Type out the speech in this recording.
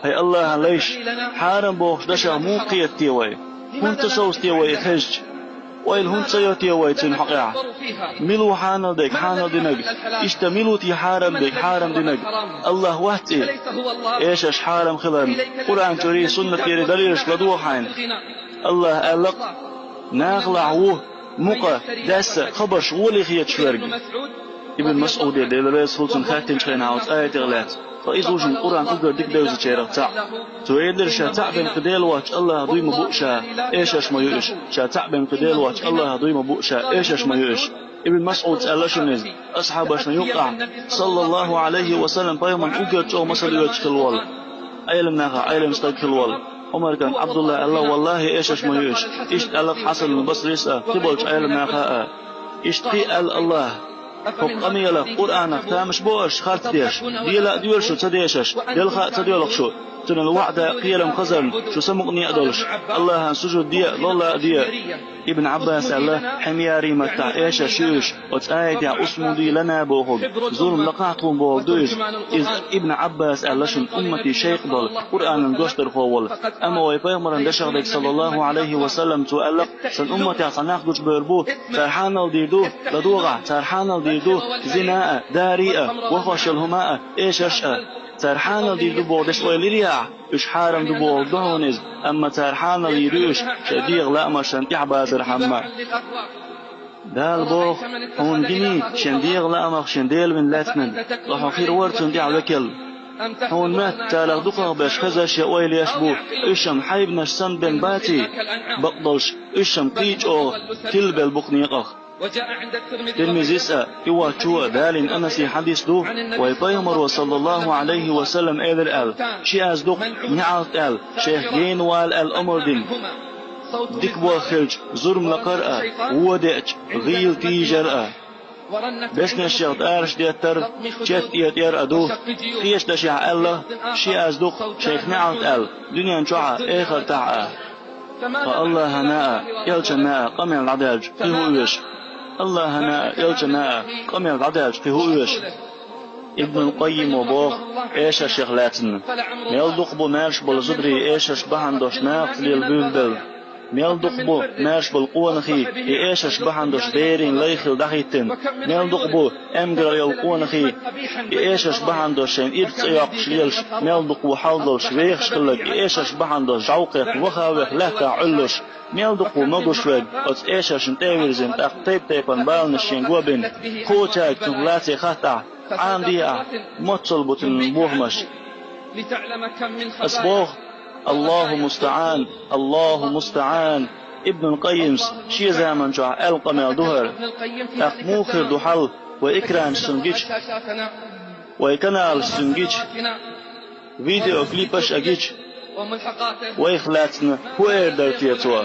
هي الله ليش حارم بوخ دشا مو قيت تيوي هون تسوس تيوي خج ويل هون تسيو تيوي تنحقع ملو حانل ديك حانل دينك اشتملو تي حارم ديك حارم دينك الله وحتي ايش حارم خلن قرآن تري سنة يري دليلش لدوحين الله ألق ناغلع وه مقا داس خبش ولي خيت شورج ابن مسعود يدل رئيس هولتن خاتن شين عاوز آية غلات فإذا وجن القرآن أقدر ديك دوزة شيرك تاع تويدر شاتع بين قديل واتش الله هضوي مبوشا إيش ما يؤش شاتع بين قديل واتش الله هضوي مبوشا إيش ما يؤش ابن مسعود قال شنز أصحابش يقع صلى الله عليه وسلم بيوم أقدر تو مسألة يوتش الوال أيلم ناخا أيلم استك الوال عمر كان عبد الله الله والله إيش ما يؤش إيش قالك حصل من بصري سا تبولش أيلم ناخا إيش تقي الله فوق أميلا قرآن تامش بوش خارت ديش ديلا ديول شو تديشش ديل خا تديولك شو تن الوعد قيلم خزن شو سمقني أدولش الله سجود دي لله دي ابن عباس الله حمياري متع إيش شوش وتآيد يا أصمدي لنا بوهم ظلم لقعتهم بوغدوش إذ ابن عباس الله شن أمتي شيخ ضل قرآن دوشتر فول أما ويبيمرن دشغدك صلى الله عليه وسلم تؤلق سن أمتي عصناق دوش بربو سرحان الديدو لدوغع سرحان الديدو زناء داريئة وخش الهماء إيش أشأ سرحان الديدو بودش ويليريع إش حارم دبوغ دهونز أما سرحان الديدوش شديغ لا مشان يعباد الحمار دال بوغ هون جني شنديغ لا مخ شنديل من لاتنن راح خير ورتن دي على هون مات تالغ دقاغ باش خزاش يويل يشبو إشم حيب نشسن بن باتي بقدلش إشم قيج أو تلبل بقنيقخ تلميذ إوا تشوى دال أنسي حديث دو ويبيمر صلى الله عليه وسلم إذر أل شي أزدق نعالت أل شيخ جين وال الأمر دين ديك بوخرج زرم لقرأ ودعج غيل تيجرأ بس نشيط أرش ديتر جت يتير أدو خيش دشيع الله شي أزدق شيخ نعالت أل دنيا نشوع إخر تعا فالله هناء يلجناء قمع العداج فيه الله هنا يلجنا قم العداج في هوش ابن القيم وبوخ ايش شغلاتنا ميلدق بو ماش بالزبري ايش شبهن دوش ناق للبلبل ميلدق بو ماش بالقونخي ايش شبهن دوش بيرين ليخل دخيتن ميلدق بو امجر يلقونخي ايش شبهن دوش إرت اياق شليلش ميلدق بو حالدل شويخ شقلك ايش شبهن دوش جوقيق وخاوخ لهتا علش ميلدق مغشوج أت إيش نتاويرزن تقطيب تيبان بالنشين جوبين خوتاك تغلاتي خطع عنديا متصل بتن بوهمش أسبوغ الله مستعان الله مستعان ابن القيم شي زمن جاء القمع ظهر أقموخر دحل وإكران سنجيش وإكنال سنجيش فيديو كليبش أجيش وإخلاتنا هو إردر تيتوا